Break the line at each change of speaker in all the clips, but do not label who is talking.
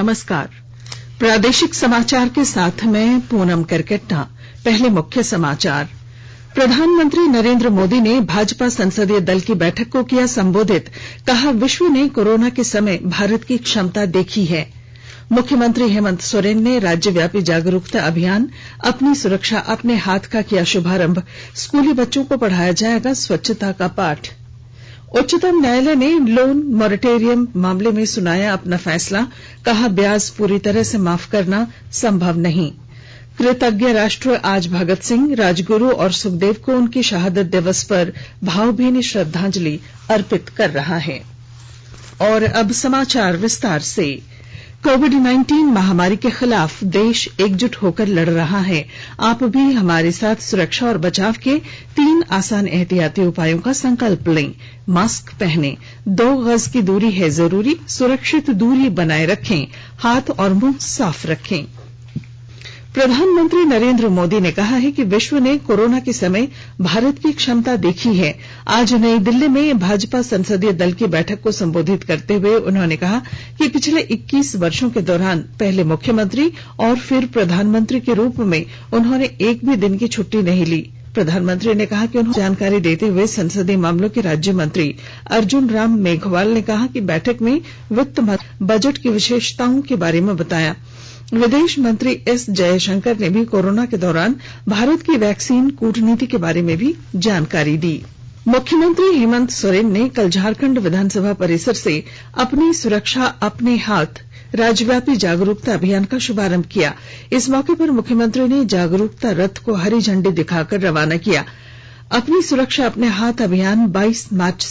नमस्कार। प्रादेशिक समाचार के साथ मैं पूनम करकेट्टा। पहले मुख्य समाचार। प्रधानमंत्री नरेंद्र मोदी ने भाजपा संसदीय दल की बैठक को किया संबोधित। कहा, विश्व ने कोरोना के समय भारत की क्षमता देखी है। मुख्यमंत्री हेमंत सोरेन ने राज्यव्यापी जागरूकता अभियान अपनी सुरक्षा अपने हाथ का किया शुभारंभ। स्कूली बच्चों को पढ़ाया जाएगा स्वच्छता का पाठ। उच्चतम न्यायालय ने लोन मॉरेटोरियम मामले में सुनाया अपना फैसला। कहा, ब्याज पूरी तरह से माफ करना संभव नहीं। कृतज्ञ राष्ट्र आज भगत सिंह, राजगुरु और सुखदेव को उनकी शहादत दिवस पर भावभीनी श्रद्धांजलि अर्पित कर रहा है। और अब समाचार विस्तार से। कोविड-19 महामारी के खिलाफ देश एकजुट होकर लड़ रहा है। आप भी हमारे साथ सुरक्षा और बचाव के 3 आसान एहतियाती उपायों का संकल्प लें। मास्क पहनें, 2 गज की दूरी है जरूरी, सुरक्षित दूरी बनाए रखें, हाथ और मुंह साफ रखें। प्रधानमंत्री नरेंद्र मोदी ने कहा है कि विश्व ने कोरोना के समय भारत की क्षमता देखी है। आज नई दिल्ली में भाजपा संसदीय दल की बैठक को संबोधित करते हुए उन्होंने कहा कि पिछले 21 वर्षों के दौरान पहले मुख्यमंत्री और फिर प्रधानमंत्री के रूप में उन्होंने एक भी दिन की छुट्टी नहीं ली। प्रधानमंत्री ने कहा कि उन्हें जानकारी देते हुए संसदीय मामलों के राज्य मंत्री अर्जुन राम मेघवाल ने कहा कि बैठक में वित्त बजट की विशेषताओं के बारे में बताया। विदेश मंत्री एस जयशंकर ने भी कोरोना के दौरान भारत की वैक्सीन कूटनीति के बारे में भी जानकारी दी। मुख्यमंत्री हेमंत सोरेन ने कल झारखंड विधानसभा परिसर से अपनी सुरक्षा अपने हाथ राज्यव्यापी जागरूकता अभियान का शुभारंभ किया। इस मौके पर मुख्यमंत्री ने जागरूकता रथ को हरी झंडी दिखाकर रवाना किया। अपनी सुरक्षा अपने हाथ अभियान 22 मार्च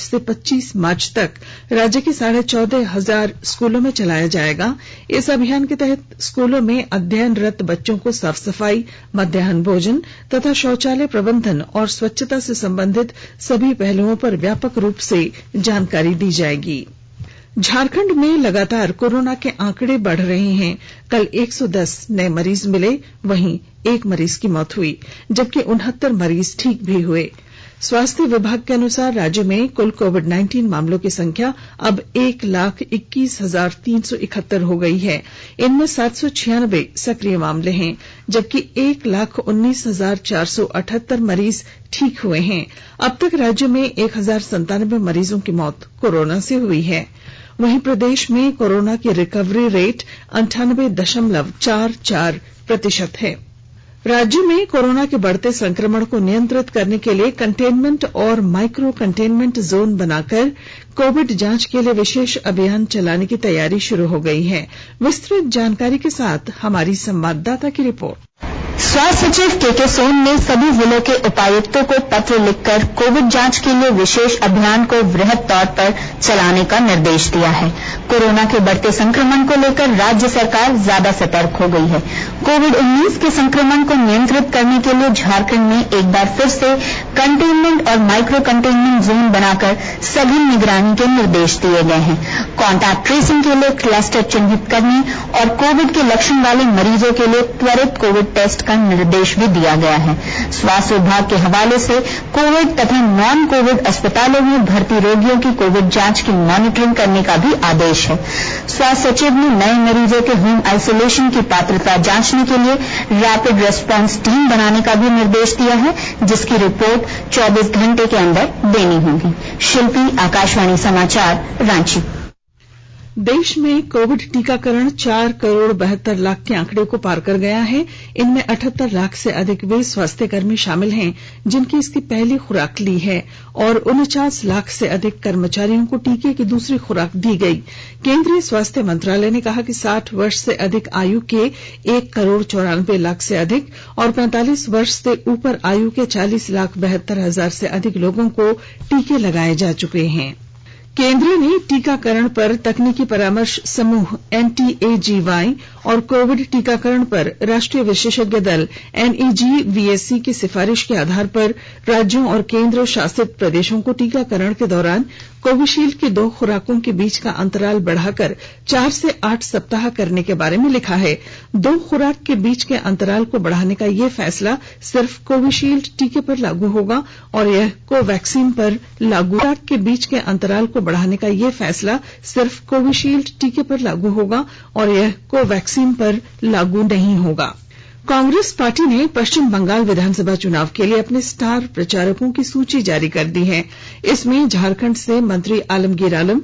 से 25 मार्च तक राज्य के 14,500 स्कूलों में चलाया जाएगा। इस अभियान के तहत स्कूलों में अध्ययनरत बच्चों को साफ सफाई, मध्याह्न भोजन तथा शौचालय प्रबंधन और स्वच्छता से संबंधित सभी पहलुओं पर व्यापक रूप से जानकारी दी जाएगी। झारखंड में लगातार कोरोना के आंकड़े बढ़ रहे हैं। कल 110 नए मरीज मिले, वहीं 1 मरीज की मौत हुई, जबकि 69 मरीज ठीक भी हुए। स्वास्थ्य विभाग के अनुसार राज्य में कुल कोविड-19 मामलों की संख्या अब 1,21,371 हो गई है। इनमें 796 सक्रिय मामले हैं, जबकि 1,19,478 मरीज ठीक हुए हैं। अब तक राज्य में 1,097 मरीजों की मौत कोरोना से हुई है। वहीं प्रदेश में कोरोना की रिकवरी रेट 98.44% है। राज्य में कोरोना के बढ़ते संक्रमण को नियंत्रित करने के लिए कंटेनमेंट और माइक्रो कंटेनमेंट जोन बनाकर कोविड जांच के लिए विशेष अभियान चलाने की तैयारी शुरू हो गई है। विस्तृत जानकारी के साथ हमारी संवाददाता की रिपोर्ट।
स्वास्थ्य सचिव के सोन ने सभी जिलों के उपायुक्तों को पत्र लिखकर कोविड जांच के लिए विशेष अभियान को वृहद तौर पर चलाने का निर्देश दिया है। कोरोना के बढ़ते संक्रमण को लेकर राज्य सरकार ज्यादा सतर्क हो गई है। कोविड-19 के संक्रमण को नियंत्रित करने के लिए झारखंड में एक बार फिर से कंटेनमेंट और माइक्रो कंटेनमेंट जोन बनाकर सघन निगरानी के निर्देश दिए गए हैं। कॉन्टैक्ट ट्रेसिंग के लिए क्लस्टर चिन्हित करने और कोविड के लक्षण वाले मरीजों के लिए त्वरित कोविड टेस्ट का निर्देश भी दिया गया है। स्वास्थ्य विभाग के हवाले से कोविड तथा नॉन कोविड अस्पतालों में भर्ती रोगियों की कोविड जांच की मॉनिटरिंग करने का भी आदेश है। स्वास्थ्य सचिव ने नए मरीजों के होम आइसोलेशन की पात्रता जांचने के लिए रैपिड रेस्पॉन्स टीम बनाने का भी निर्देश दिया है, जिसकी रिपोर्ट 24 घंटे के अंदर देनी होगी। शिल्पी, आकाशवाणी समाचार, रांची।
देश में कोविड टीकाकरण 4,72,00,000 के आंकड़े को पार कर गया है। इनमें 78 लाख से अधिक वे स्वास्थ्यकर्मी शामिल हैं जिनकी इसकी पहली खुराक ली है और 49 लाख से अधिक कर्मचारियों को टीके की दूसरी खुराक दी गई। केंद्रीय स्वास्थ्य मंत्रालय ने कहा कि 60 वर्ष से अधिक आयु के 1,94,00,000 से अधिक और 45 वर्ष से ऊपर आयु के 40,72,000 से अधिक लोगों को टीके लगाए जा चुके हैं। केंद्र ने टीकाकरण पर तकनीकी परामर्श समूह NTAGY और कोविड टीकाकरण पर राष्ट्रीय विशेषज्ञ दल NEGVSC की सिफारिश के आधार पर राज्यों और केंद्र शासित प्रदेशों को टीकाकरण के दौरान कोविशील्ड की 2 खुराकों के बीच का अंतराल बढ़ाकर 4 से 8 सप्ताह करने के बारे में लिखा है। 2 खुराक के बीच के अंतराल को बढ़ाने का यह फैसला सिर्फ कोविशील्ड टीके पर लागू होगा और यह कोवैक्सीन पर लागू खुराक के बीच के अंतराल को बढ़ाने का यह फैसला सिर्फ कोविशील्ड टीके पर लागू होगा और यह कोवैक्सीन पर लागू नहीं होगा। कांग्रेस पार्टी ने पश्चिम बंगाल विधानसभा चुनाव के लिए अपने स्टार प्रचारकों की सूची जारी कर दी है। इसमें झारखंड से मंत्री आलमगीर आलम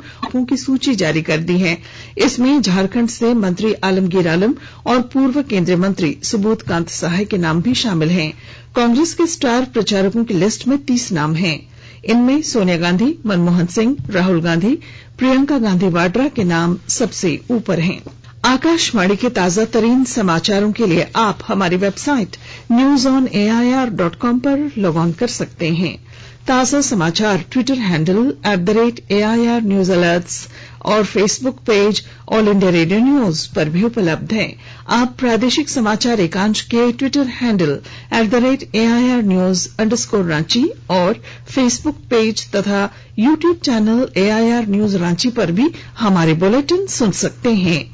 और पूर्व केंद्रीय मंत्री सुबोध कांत सहाय के नाम भी शामिल हैं। कांग्रेस के स्टार प्रचारकों की लिस्ट में 30 नाम हैं। इनमें सोनिया गांधी, मनमोहन सिंह, राहुल गांधी, प्रियंका गांधी वाड्रा के नाम सबसे ऊपर हैं। आकाशवाणी के ताजा तरीन समाचारों के लिए आप हमारी वेबसाइट newsonair.com पर लॉग ऑन कर सकते हैं। ताजा समाचार Twitter handle @AIR News Alerts और Facebook page all India radio news पर भी उपलब्ध है। आप प्रादेशिक समाचार एकांश के Twitter handle @AIR News_ Ranchi और फेसबुक पेज तथा YouTube channel AIR News Ranchi पर भी हमारे बुलेटिन सुन सकते हैं।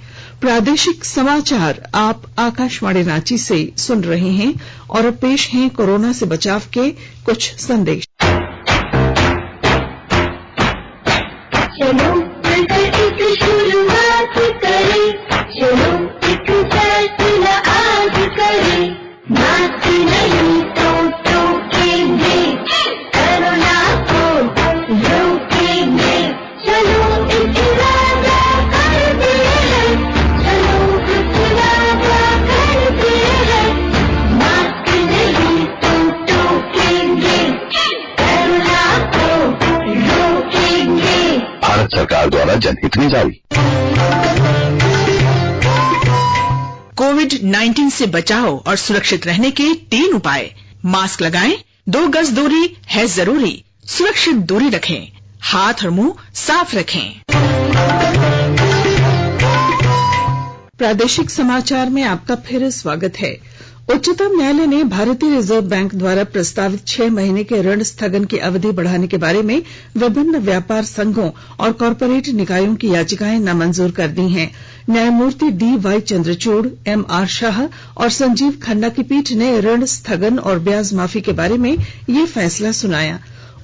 प्रादेशिक समाचार आप आकाशवाणी रांची से सुन रहे हैं और अब पेश हैं कोरोना से बचाव के कुछ संदेश।
चलो मिलकर एक शुरुआत करें, चलो एक फैसला आज करें, मास्क नहीं तो टोकेंगे, कोरोना को रोकेंगे, चलो एक वादा करते हैं, चलो एक वादा करते हैं, मास्क नहीं तो टोकेंगे, कोरोना को रोकेंगे।
भारत सरकार द्वारा जनहित में जारी।
कोविड-19 से बचाव और सुरक्षित रहने के 3 उपाय। मास्क लगाएं, 2 गज दूरी है जरूरी, सुरक्षित दूरी रखें, हाथ और मुंह साफ रखें।
प्रादेशिक समाचार में आपका फिर स्वागत है। उच्चतम न्यायालय ने भारतीय रिजर्व बैंक द्वारा प्रस्तावित 6 महीने के ऋण स्थगन की अवधि बढ़ाने के बारे में विभिन्न व्यापार संघों और कॉरपोरेट निकायों की याचिकाएं नामंजूर कर दी हैं। न्यायमूर्ति DY चंद्रचूड़, MR शाह और संजीव खन्ना की पीठ ने ऋण स्थगन और ब्याज माफी के बारे में ये फैसला सुनाया।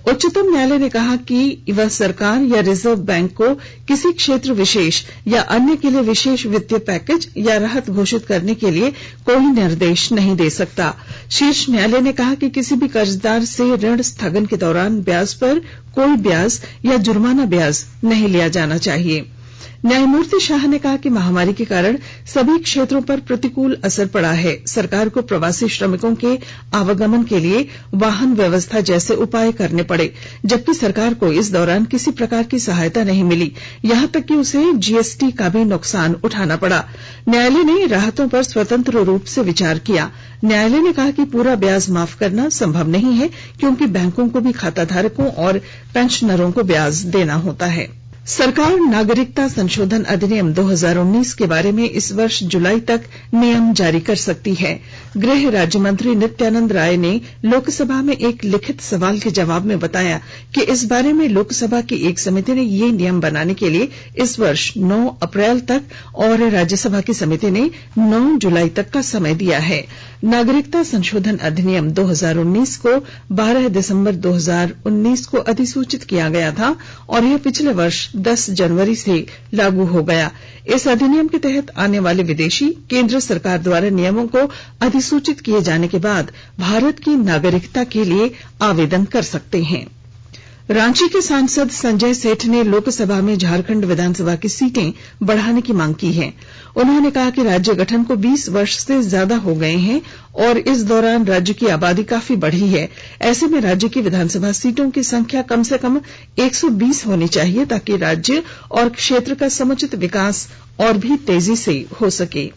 उच्चतम न्यायालय ने कहा कि वह सरकार या रिजर्व बैंक को किसी क्षेत्र विशेष या अन्य के लिए विशेष वित्तीय पैकेज या राहत घोषित करने के लिए कोई निर्देश नहीं दे सकता। शीर्ष न्यायालय ने कहा कि किसी भी कर्जदार से ऋण स्थगन के दौरान ब्याज पर कोई ब्याज या जुर्माना ब्याज नहीं लिया जाना चाहिए। न्यायमूर्ति शाह ने कहा कि महामारी के कारण सभी क्षेत्रों पर प्रतिकूल असर पड़ा है। सरकार को प्रवासी श्रमिकों के आवागमन के लिए वाहन व्यवस्था जैसे उपाय करने पड़े, जबकि सरकार को इस दौरान किसी प्रकार की सहायता नहीं मिली, यहां तक कि उसे GST का भी नुकसान उठाना पड़ा। न्यायालय ने राहतों पर स्वतंत्र रूप से विचार किया। न्यायालय ने कहा कि पूरा ब्याज माफ करना संभव नहीं है, क्योंकि बैंकों को भी खाताधारकों और पेंशनरों को ब्याज देना होता है। सरकार नागरिकता संशोधन अधिनियम 2019 के बारे में इस वर्ष जुलाई तक नियम जारी कर सकती है। गृह राज्य मंत्री नित्यानंद राय ने लोकसभा में एक लिखित सवाल के जवाब में बताया कि इस बारे में लोकसभा की एक समिति ने ये नियम बनाने के लिए इस वर्ष 9 अप्रैल तक और राज्यसभा की समिति ने 9 जुलाई तक का समय दिया है। नागरिकता संशोधन अधिनियम 2019 को 12 दिसंबर 2019 को अधिसूचित किया गया था और यह पिछले वर्ष 10 जनवरी से लागू हो गया। इस अधिनियम के तहत आने वाले विदेशी केंद्र सरकार द्वारा नियमों को अधिसूचित किए जाने के बाद भारत की नागरिकता के लिए आवेदन कर सकते हैं। रांची के सांसद संजय सेठ ने लोकसभा में झारखंड विधानसभा की सीटें बढ़ाने की मांग की है। उन्होंने कहा कि राज्य गठन को 20 वर्ष से ज्यादा हो गए हैं और इस दौरान राज्य की आबादी काफी बढ़ी है। ऐसे में राज्य की विधानसभा सीटों की संख्या कम से कम 120 होनी चाहिए, ताकि राज्य और क्षेत्र का समुचित विकास और भी तेजी से हो सके।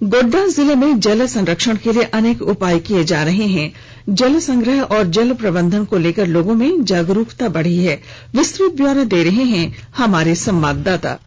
गोड्डा जिले में जल संरक्षण के लिए अनेक उपाय किए जा रहे हैं। जल संग्रह और जल प्रबंधन को लेकर लोगों में जागरूकता बढ़ी है। विस्तृत ब्यौरा दे रहे हैं हमारे संवाददाता।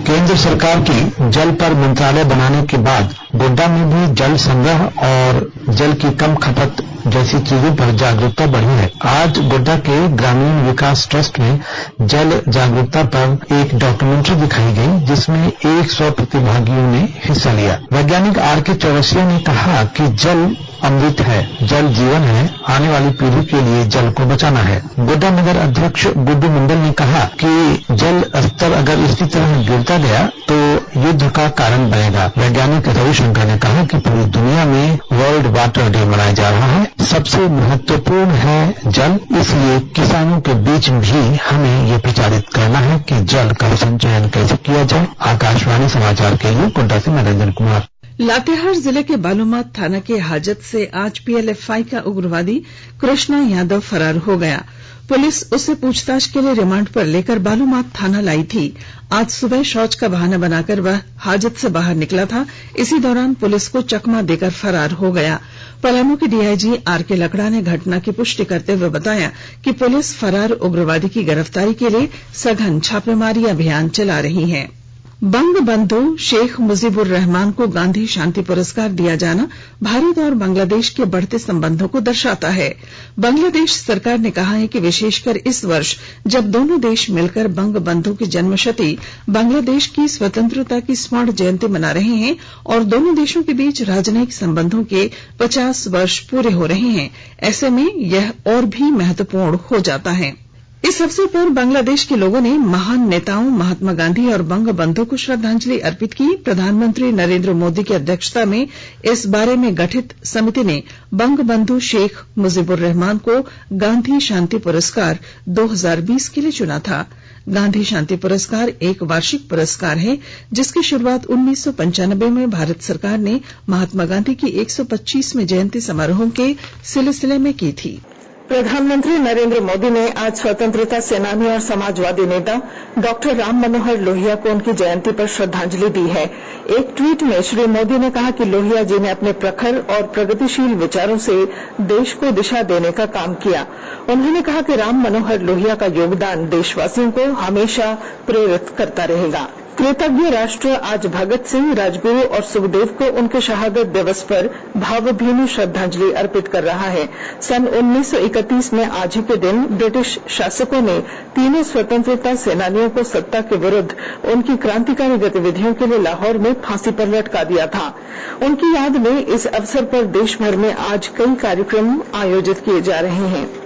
केंद्र सरकार की जल पर मंत्रालय बनाने के बाद गोड्डा में भी जल संग्रह और जल की कम खपत जैसी चीजों पर जागरूकता बढ़ी है। आज गोड्डा के ग्रामीण विकास ट्रस्ट में जल जागरूकता पर एक डॉक्यूमेंट्री दिखाई गई, जिसमें 100 प्रतिभागियों ने हिस्सा लिया। वैज्ञानिक आर.के. चौरसिया ने कहा कि जल अमृत है, जल जीवन है, आने वाली पीढ़ी के लिए जल को बचाना है। गोड्डा नगर अध्यक्ष गुड्डू मंडल ने कहा कि जल स्तर अगर इसी तरह गिरता गया तो युद्ध का कारण बनेगा। वैज्ञानिक रविशंकर ने कहा कि पूरी दुनिया में वर्ल्ड वाटर डे मनाया जा रहा है। सबसे महत्वपूर्ण है जल, इसलिए किसानों के बीच भी हमें ये प्रचारित करना है कि जल का संचयन कैसे किया जाए। आकाशवाणी समाचार के लिए गोड्डा से नरेंद्र कुमार।
लातेहार जिले के बालूमाथ थाना के हाजत से आज पीएलएफआई का उग्रवादी कृष्णा यादव फरार हो गया। पुलिस उसे पूछताछ के लिए रिमांड पर लेकर बालूमाथ थाना लाई थी। आज सुबह शौच का बहाना बनाकर वह हाजत से बाहर निकला था। इसी दौरान पुलिस को चकमा देकर फरार हो गया। पलामू के डीआईजी आर.के. लकड़ा ने घटना की पुष्टि करते हुए बताया कि पुलिस फरार उग्रवादी की गिरफ्तारी के लिए सघन छापेमारी अभियान चला रही है। बंग बंधु शेख मुजीबुर रहमान को गांधी शांति पुरस्कार दिया जाना भारत और बांग्लादेश के बढ़ते संबंधों को दर्शाता है। बांग्लादेश सरकार ने कहा है कि विशेषकर इस वर्ष जब दोनों देश मिलकर बंग बंधु की जन्मशती बांग्लादेश की स्वतंत्रता की स्वर्ण जयंती मना रहे हैं और दोनों देशों के बीच राजनयिक संबंधों के 50 वर्ष पूरे हो रहे हैं, ऐसे में यह और भी महत्वपूर्ण हो जाता है। इस अवसर पर बांग्लादेश के लोगों ने महान नेताओं महात्मा गांधी और बंग बंधु को श्रद्धांजलि अर्पित की। प्रधानमंत्री नरेंद्र मोदी की अध्यक्षता में इस बारे में गठित समिति ने बंग बंधु शेख मुजीबुर रहमान को गांधी शांति पुरस्कार 2020 के लिए चुना था। गांधी शांति पुरस्कार एक वार्षिक पुरस्कार है, जिसकी शुरुआत 1995 में भारत सरकार ने महात्मा गांधी की 125वें जयंती समारोह के सिलसिले में की थी। प्रधानमंत्री नरेंद्र मोदी ने आज स्वतंत्रता सेनानी और समाजवादी नेता डॉक्टर राम मनोहर लोहिया को उनकी जयंती पर श्रद्धांजलि दी है। एक ट्वीट में श्री मोदी ने कहा कि लोहिया जी ने अपने प्रखर और प्रगतिशील विचारों से देश को दिशा देने का काम किया। उन्होंने कहा कि राम मनोहर लोहिया का योगदान देशवासियों को हमेशा प्रेरित करता रहेगा। कृतज्ञ राष्ट्र आज भगत सिंह, राजगुरु और सुखदेव को उनके शहादत दिवस पर भावभीनी श्रद्धांजलि अर्पित कर रहा है। सन 1931 में आज ही के दिन ब्रिटिश शासकों ने तीनों स्वतंत्रता सेनानियों को सत्ता के विरुद्ध उनकी क्रांतिकारी गतिविधियों के लिए लाहौर में फांसी पर लटका दिया था। उनकी याद में इस अवसर पर देश भर में आज कई कार्यक्रम आयोजित किए जा रहे हैं।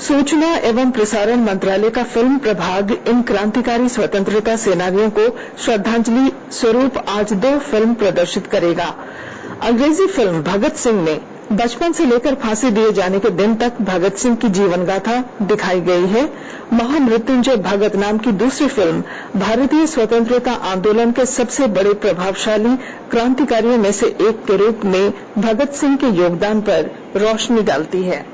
सूचना एवं प्रसारण मंत्रालय का फिल्म प्रभाग इन क्रांतिकारी स्वतंत्रता सेनानियों को श्रद्धांजलि स्वरूप आज 2 फिल्म प्रदर्शित करेगा। अंग्रेजी फिल्म भगत सिंह में बचपन से लेकर फांसी दिए जाने के दिन तक भगत सिंह की जीवन गाथा दिखाई गई है। महामृत्युंजय भगत नाम की दूसरी फिल्म भारतीय स्वतंत्रता आंदोलन के सबसे बड़े प्रभावशाली क्रांतिकारियों में से एक के रूप में भगत सिंह के योगदान पर रोशनी डालती है।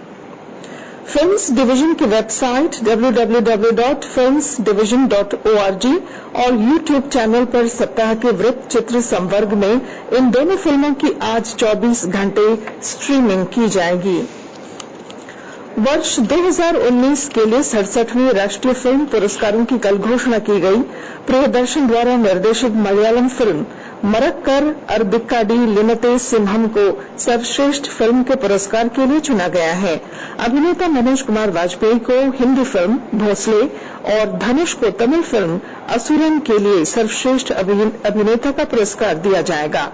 फिल्म्स डिवीजन की वेबसाइट www.filmsdivision.org और YouTube चैनल पर सप्ताह के वृत्त चित्र संवर्ग में इन दोनों फिल्मों की आज 24 घंटे स्ट्रीमिंग की जाएगी। वर्ष 2019 के लिए 67वें राष्ट्रीय फिल्म पुरस्कारों की कल घोषणा की गई। प्रियदर्शन द्वारा निर्देशित मलयालम फिल्म मरक्कर अरबिक्काडी लिमते सिम्हम को सर्वश्रेष्ठ फिल्म के पुरस्कार के लिए चुना गया है। अभिनेता मनोज कुमार वाजपेयी को हिंदी फिल्म भोसले और धनुष को तमिल फिल्म असुरन के लिए सर्वश्रेष्ठ अभिनेता का पुरस्कार दिया जाएगा।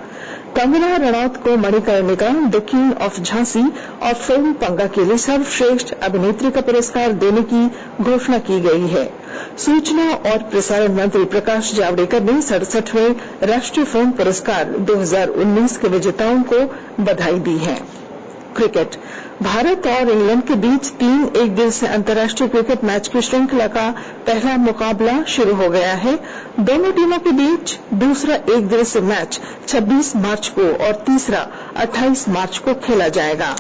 कंगना रनौत को Manikarnika, the king of Jhansi और फिल्म पंगा के लिए सर्वश्रेष्ठ अभिनेत्री का पुरस्कार देने की घोषणा की गई है। सूचना और प्रसारण मंत्री प्रकाश जावड़ेकर ने 67वें राष्ट्रीय फिल्म पुरस्कार 2019 के विजेताओं को बधाई दी है। क्रिकेट भारत और इंग्लैंड के बीच 3 एकदिवसीय अंतर्राष्ट्रीय क्रिकेट मैच की श्रृंखला का पहला मुकाबला शुरू हो गया है। दोनों टीमों के बीच दूसरा एकदिवसीय मैच 26 मार्च को और तीसरा 28 मार्च को खेला जाएगा।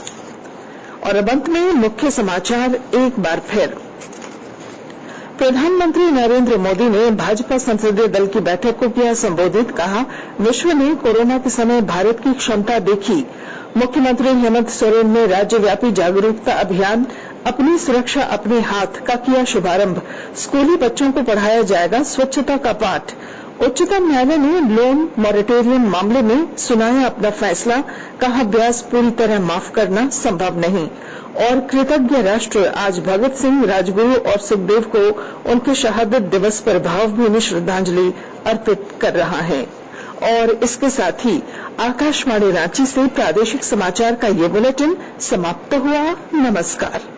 और अब अंत में मुख्य समाचार एक बार फिर। प्रधानमंत्री नरेंद्र मोदी ने भाजपा संसदीय दल की बैठक को किया संबोधित। कहा, विश्व ने कोरोना के समय भारत की क्षमता देखी। मुख्यमंत्री हेमंत सोरेन ने राज्यव्यापी जागरूकता अभियान अपनी सुरक्षा अपने हाथ का किया शुभारंभ। स्कूली बच्चों को पढ़ाया जाएगा स्वच्छता का पाठ। उच्चतम न्यायालय ने लोन मॉरेटोरियम मामले में सुनाया अपना फैसला, कहा ब्याज पूरी तरह माफ करना संभव नहीं। और कृतज्ञ राष्ट्र आज भगत सिंह, राजगुरु और सुखदेव को उनके शहादत दिवस पर भावभीनी श्रद्धांजलि अर्पित कर रहा है। और इसके साथ ही आकाशवाणी रांची से प्रादेशिक समाचार का ये बुलेटिन समाप्त हुआ। नमस्कार।